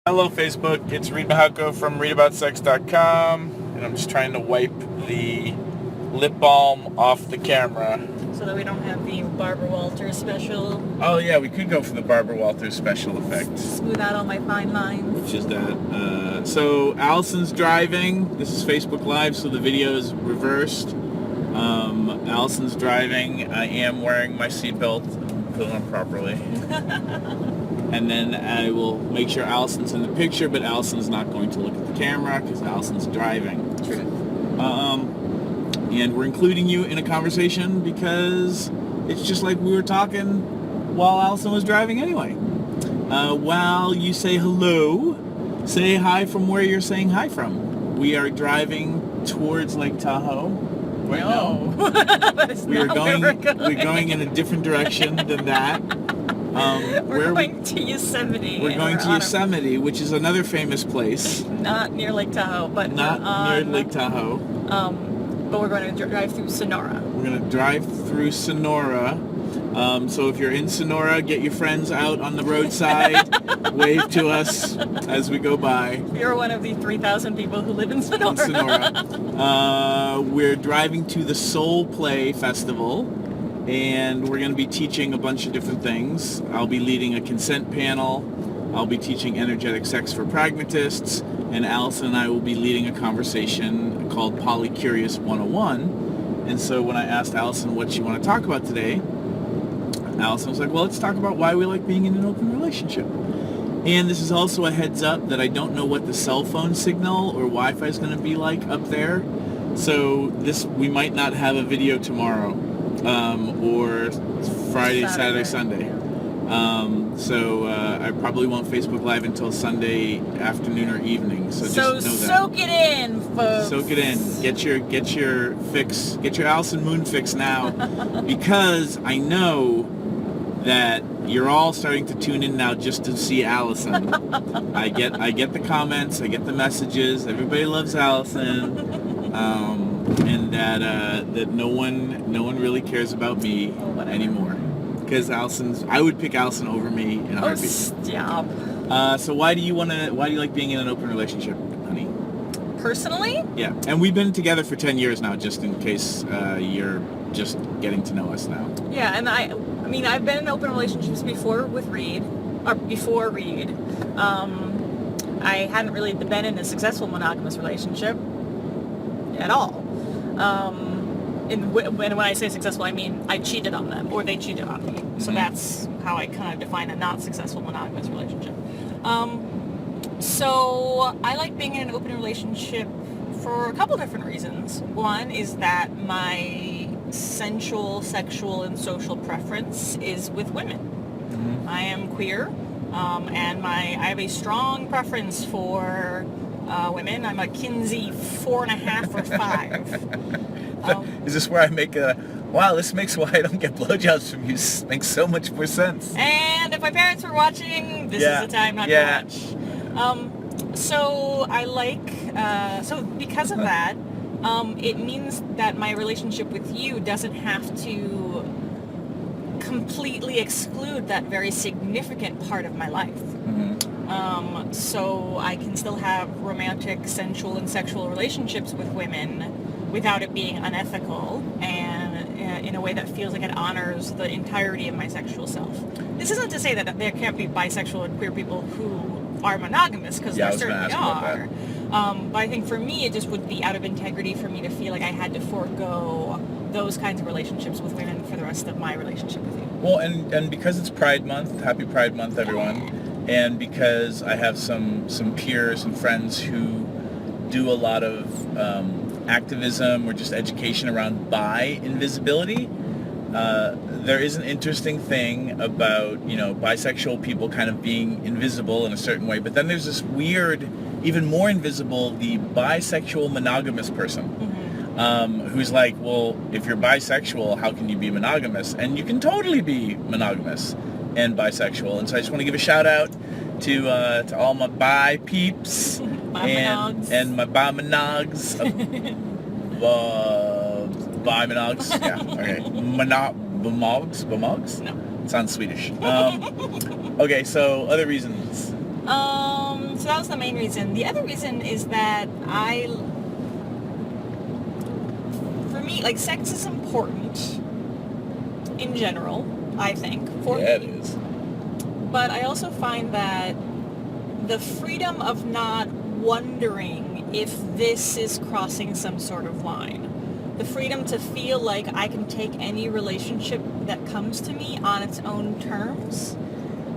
Hello Facebook, it's Reid from readaboutsex.com, and I'm just trying to wipe the lip balm off the camera. So that we don't have the Barbara Walters special. Oh yeah, we could go for the Barbara Walters special effect. Smooth out all my fine lines. Which is that. So Allison's driving. This is Facebook Live, so the video is reversed. Allison's driving. I am wearing my seatbelt. Put it on properly. And then I will make sure Allison's in the picture, but Allison's not going to look at the camera because Allison's driving. True. And we're including you in a conversation because it's just like we were talking while Allison was driving anyway. While you say hello, say hi from where you're saying hi from. We are driving towards Lake Tahoe. Right no. now. That is not where we're going. We're going in a different direction than that. We're going to Yosemite. We're going to Yosemite, which is another famous place. Not near Lake Tahoe, but not near Lake Tahoe. But we're going to drive through Sonora. We're going to drive through Sonora. So if you're in Sonora, get your friends out on the roadside, wave to us as we go by. You're one of the 3,000 people who live in Sonora. We're driving to the Soul Play Festival, and we're going to be teaching a bunch of different things. I'll be leading a consent panel. I'll be teaching energetic sex for pragmatists, and Allison and I will be leading a conversation called Polycurious 101. And so when I asked Allison what she wanted to talk about today, Allison was like, well, let's talk about why we like being in an open relationship. And this is also a heads up that I don't know what the cell phone signal or Wi-Fi is going to be like up there. So we might not have a video tomorrow, or Friday, Saturday, Sunday. I probably won't Facebook Live until Sunday afternoon or evening. So just know that. Soak it in, folks. Soak it in. Get your fix. Get your Allison Moon fix now, because I know that you're all starting to tune in now just to see Allison. I get the comments. I get the messages. Everybody loves Allison, and that no one really cares about me anymore. Because I would pick Allison over me in a heartbeat. Stop. So why do you like being in an open relationship, honey? Personally? Yeah, and we've been together for 10 years now, just in case you're just getting to know us now. Yeah, and I mean, I've been in open relationships before with Reid, or before Reid. I hadn't really been in a successful monogamous relationship at all. When I say successful, I mean I cheated on them, or they cheated on me. So that's how I kind of define a not successful monogamous relationship. So I like being in an open relationship for a couple different reasons. One is that my sensual, sexual, and social preference is with women. I am queer, and I have a strong preference for women. I'm a Kinsey 4.5 or 5. Is this where I make wow, this makes why I don't get blowjobs from you makes so much more sense. And if my parents were watching, this is the time not to watch. So I like, so because of that, it means that my relationship with you doesn't have to completely exclude that very significant part of my life. So I can still have romantic, sensual, and sexual relationships with women without it being unethical, and in a way that feels like it honors the entirety of my sexual self. This isn't to say that there can't be bisexual and queer people who are monogamous, because there certainly are. But I think for me, it just would be out of integrity for me to feel like I had to forego those kinds of relationships with women for the rest of my relationship with you. Well, and because it's Pride Month, happy Pride Month, everyone. And because I have some peers and friends who do a lot of activism or just education around bi invisibility, there is an interesting thing about, bisexual people kind of being invisible in a certain way, but then there's this weird, even more invisible, the bisexual monogamous person, who's like, well, if you're bisexual, how can you be monogamous? And you can totally be monogamous and bisexual. And so I just want to give a shout out to all my bi peeps and my bi monogs. Bi monogs? Yeah, okay. Bamogs? No. It sounds Swedish. Okay, so other reasons. So that was the main reason. The other reason is that for me, like, sex is important in general, I think. For Yeah, it me. is. But I also find that the freedom of not wondering if this is crossing some sort of line. The freedom to feel like I can take any relationship that comes to me on its own terms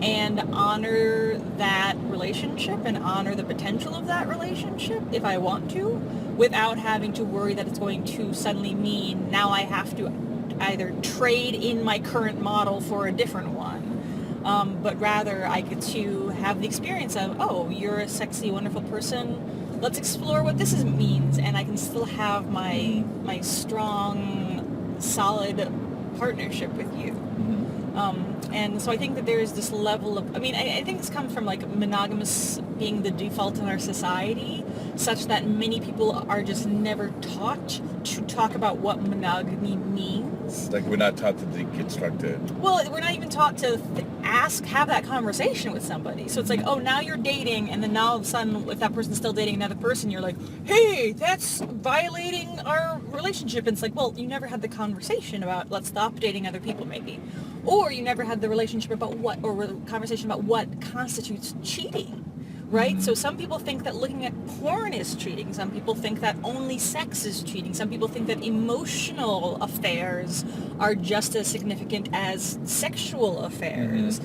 and honor that relationship and honor the potential of that relationship if I want to, without having to worry that it's going to suddenly mean now I have to either trade in my current model for a different one. But rather I get to have the experience of, oh, you're a sexy, wonderful person. Let's explore what this means, and I can still have my strong, solid partnership with you. And so I think that there is this level of, I mean, I think this comes from like monogamous being the default in our society, such that many people are just never taught to talk about what monogamy means. Like, we're not taught to deconstruct it. Well, we're not even taught to have that conversation with somebody. So it's like, oh, now you're dating, and then now all of a sudden, if that person's still dating another person, you're like, hey, that's violating our relationship. And it's like, well, you never had the conversation about, let's stop dating other people, maybe. Or you never had the relationship about conversation about what constitutes cheating. Right? So some people think that looking at porn is cheating. Some people think that only sex is cheating. Some people think that emotional affairs are just as significant as sexual affairs.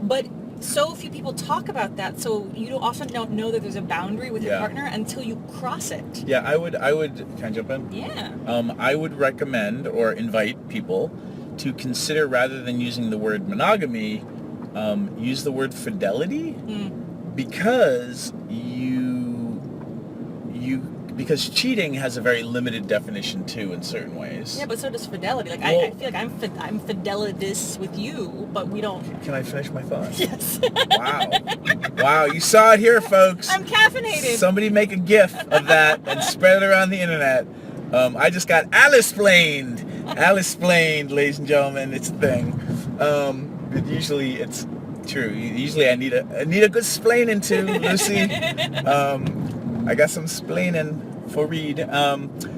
But so few people talk about that, so you often don't know that there's a boundary with your partner until you cross it. Yeah, I would, can I jump in? Yeah. I would recommend or invite people to consider, rather than using the word monogamy, use the word fidelity. Because because cheating has a very limited definition too in certain ways. Yeah, but so does fidelity. Like, I feel like I'm fidelitous with you, but we don't. Can I finish my thought? Yes. Wow, you saw it here, folks. I'm caffeinated. Somebody make a GIF of that and spread it around the internet. I just got Alice-plained. Alice-plained, ladies and gentlemen. It's a thing. But usually it's true. Usually I need a good splaining too, Lucy. I got some splaining for Reid.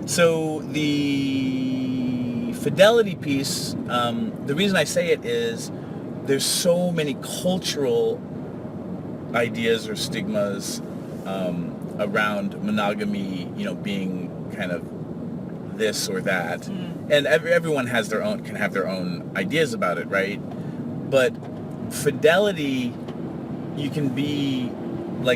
So the fidelity piece, the reason I say it is there's so many cultural ideas or stigmas around monogamy, being kind of this or that. And everyone has can have their own ideas about it, right? But fidelity,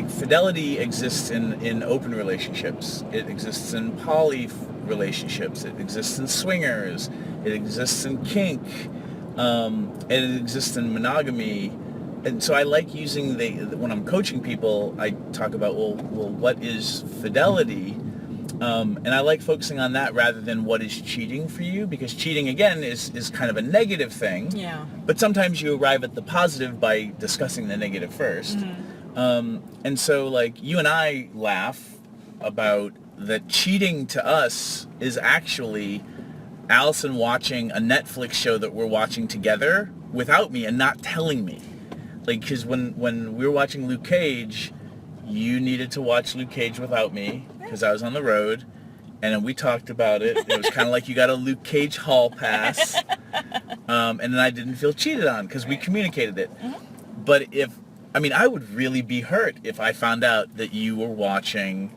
fidelity exists in open relationships. It exists in poly relationships. It exists in swingers. It exists in kink. And it exists in monogamy. And so I like using when I'm coaching people, I talk about, well, what is fidelity? And I like focusing on that rather than what is cheating for you, because cheating, again, is kind of a negative thing. Yeah. But sometimes you arrive at the positive by discussing the negative first. And so, like, you and I laugh about that cheating to us is actually Allison watching a Netflix show that we're watching together without me and not telling me. Like, because when we were watching Luke Cage, you needed to watch Luke Cage without me because I was on the road, and then we talked about it. It was kind of like you got a Luke Cage hall pass, and then I didn't feel cheated on because we communicated it. But I would really be hurt if I found out that you were watching,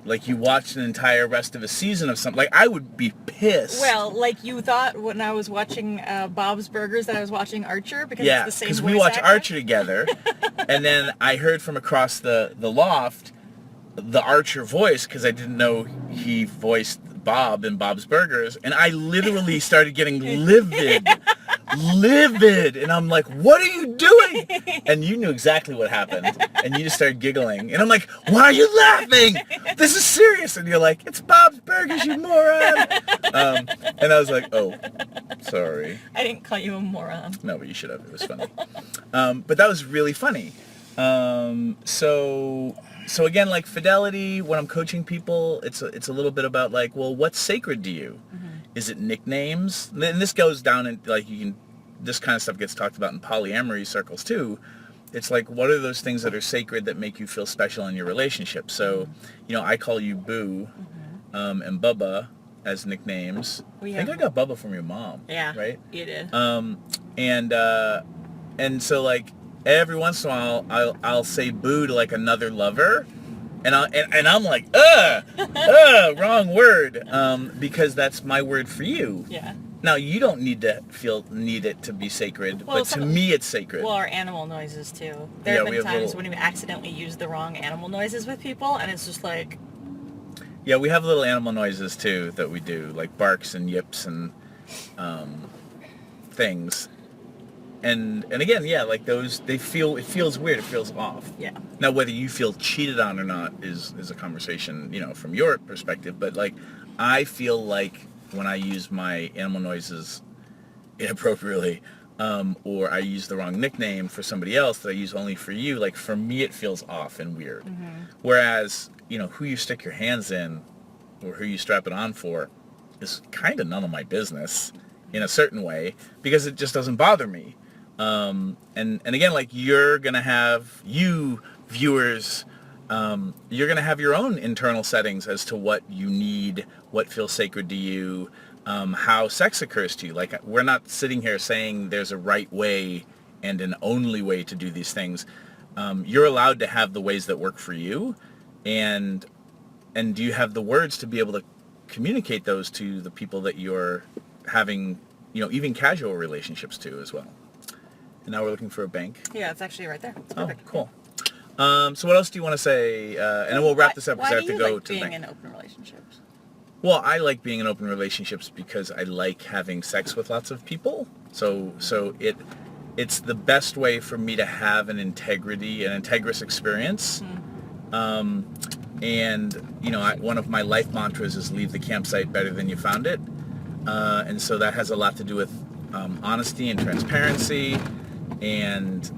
like, you watched an entire rest of a season of something. Like, I would be pissed. Well, like you thought when I was watching Bob's Burgers that I was watching Archer, because it's the same voice because we watch actor. Archer together, and then I heard from across the loft the Archer voice, because I didn't know he voiced Bob in Bob's Burgers, and I literally started getting livid, and I'm like, what are you doing? And you knew exactly what happened, and you just started giggling, and I'm like, why are you laughing? This is serious. And you're like, it's Bob's Burgers, you moron. And I was like, oh, sorry. I didn't call you a moron. No, but you should have. It was funny. But that was really funny. So again, like, fidelity, when I'm coaching people, it's a little bit about, like, well, what's sacred to you? Is it nicknames? And this goes down in, like, this kind of stuff gets talked about in polyamory circles too. it's like, what are those things that are sacred that make you feel special in your relationship? So, I call you Boo, and Bubba as nicknames. I think I got Bubba from your mom. Yeah. Right? You did. And so like every once in a while I'll say Boo to like another lover, and I'm like, wrong word, because that's my word for you. Yeah. Now, you don't need it to be sacred, but to me it's sacred. Well, our animal noises too. There have been times when we accidentally used the wrong animal noises with people, and it's just like... Yeah, we have little animal noises too that we do, like barks and yips and things. And again, yeah, like those, it feels weird, it feels off. Yeah. Now, whether you feel cheated on or not is a conversation, from your perspective, but like, I feel like when I use my animal noises inappropriately, or I use the wrong nickname for somebody else that I use only for you, like for me it feels off and weird. Mm-hmm. Whereas, who you stick your hands in or who you strap it on for is kind of none of my business in a certain way, because it just doesn't bother me. And again, like you viewers, you're going to have your own internal settings as to what you need, what feels sacred to you, how sex occurs to you. Like, we're not sitting here saying there's a right way and an only way to do these things. You're allowed to have the ways that work for you, and do you have the words to be able to communicate those to the people that you're having, even casual relationships to as well. And now we're looking for a bank. Yeah, it's actually right there. It's perfect. Oh, cool. So what else do you want to say? And then we'll wrap this up because I have to go to the bank. Why do you like being in open relationships? Well, I like being in open relationships because I like having sex with lots of people. So it's the best way for me to have an integrous experience. Mm. And one of my life mantras is leave the campsite better than you found it. And so that has a lot to do with honesty and transparency, and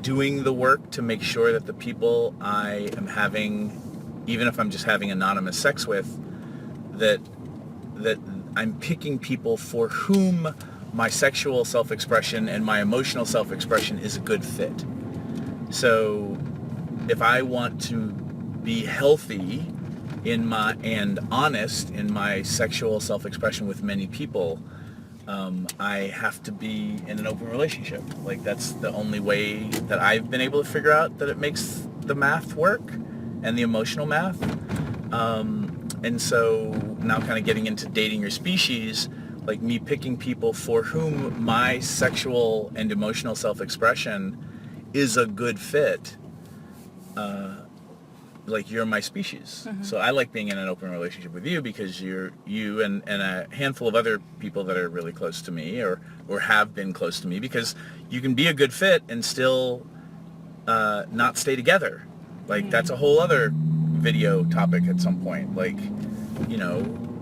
doing the work to make sure that the people I am having, even if I'm just having anonymous sex with, that I'm picking people for whom my sexual self-expression and my emotional self-expression is a good fit. So if I want to be healthy and honest in my sexual self-expression with many people, I have to be in an open relationship. Like, that's the only way that I've been able to figure out that it makes the math work and the emotional math. And so now, kind of getting into dating your species, like me picking people for whom my sexual and emotional self-expression is a good fit. Like, you're my species. Mm-hmm. So I like being in an open relationship with you because you and a handful of other people that are really close to me or have been close to me, because you can be a good fit and still not stay together. Like, mm-hmm. That's a whole other video topic at some point. Like,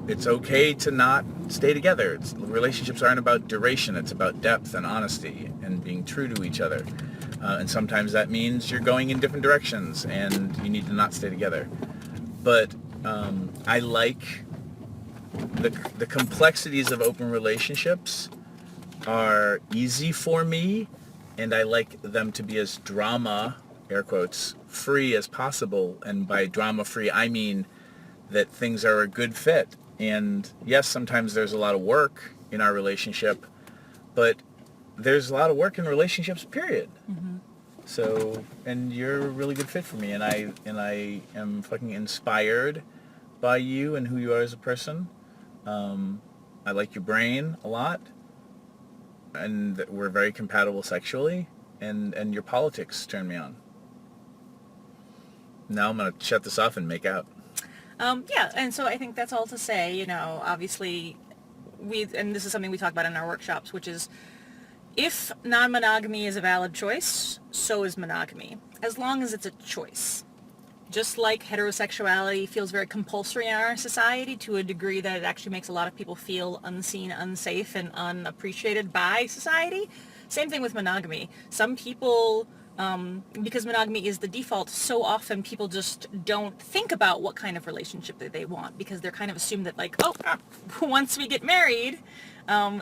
it's okay to not stay together. Relationships aren't about duration. It's about depth and honesty and being true to each other. And sometimes that means you're going in different directions and you need to not stay together. But I like the complexities of open relationships are easy for me, and I like them to be as drama, air quotes, free as possible. And by drama free, I mean that things are a good fit. And yes, sometimes there's a lot of work in our relationship, but there's a lot of work in relationships, period. Mm-hmm. So, and you're a really good fit for me, and I am fucking inspired by you and who you are as a person. I like your brain a lot, and we're very compatible sexually, and your politics turn me on. Now I'm gonna shut this off and make out. Yeah, and so I think that's all to say. Obviously, and this is something we talk about in our workshops, which is, if non-monogamy is a valid choice, so is monogamy, as long as it's a choice. Just like heterosexuality feels very compulsory in our society to a degree that it actually makes a lot of people feel unseen, unsafe, and unappreciated by society, same thing with monogamy. Some people, because monogamy is the default, so often people just don't think about what kind of relationship that they want, because they're kind of assumed that, like, once we get married,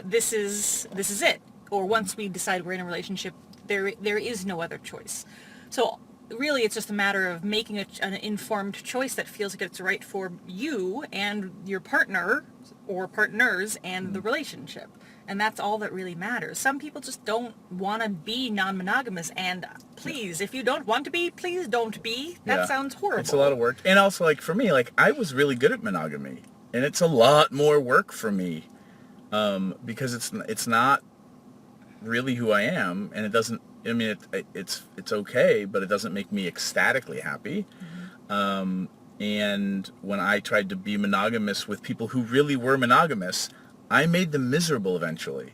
this is it. Or once we decide we're in a relationship, there is no other choice. So really, it's just a matter of making an informed choice that feels like it's right for you and your partner or partners and the relationship. And that's all that really matters. Some people just don't want to be non-monogamous, and please, if you don't want to be, please don't be. That sounds horrible. It's a lot of work. And also, like, for me, like, I was really good at monogamy, and it's a lot more work for me, because it's not really who I am, and it doesn't, I mean, it's okay, but it doesn't make me ecstatically happy. And when I tried to be monogamous with people who really were monogamous, I made them miserable eventually,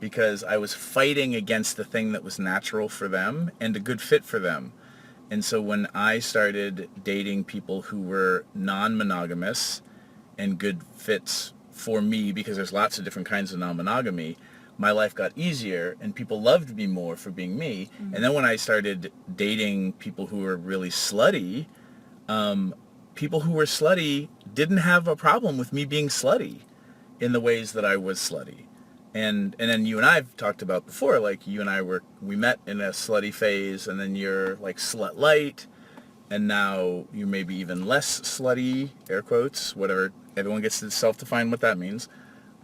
because I was fighting against the thing that was natural for them and a good fit for them. And so when I started dating people who were non-monogamous and good fits for me, because there's lots of different kinds of non-monogamy, my life got easier and people loved me more for being me. And then when I started dating people who were really slutty, people who were slutty didn't have a problem with me being slutty in the ways that I was slutty. And then you and I have talked about before, like, you and I we met in a slutty phase, and then you're like slut light, and now you may be even less slutty, air quotes, whatever, everyone gets to self-define what that means.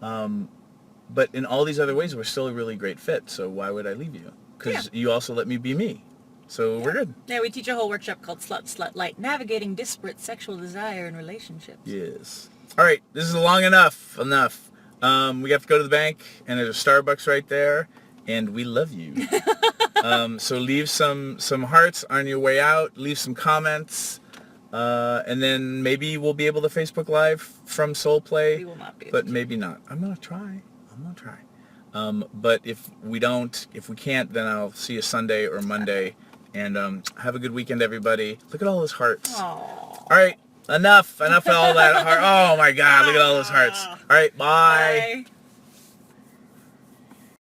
But in all these other ways, we're still a really great fit, so why would I leave you? Because you also let me be me. So we're good. Yeah, we teach a whole workshop called Slut Light, Navigating Disparate Sexual Desire in Relationships. Yes. All right, this is long enough. We have to go to the bank, and there's a Starbucks right there, and we love you. So leave some hearts on your way out. Leave some comments, and then maybe we'll be able to Facebook Live from Soul Play. We will not be able but to. Maybe not. I'm gonna try. But if we can't, then I'll see you Sunday or Monday. And have a good weekend, everybody. Look at all those hearts. Aww. All right. Enough of all that heart. Oh my God, look at all those hearts. All right, bye. Bye.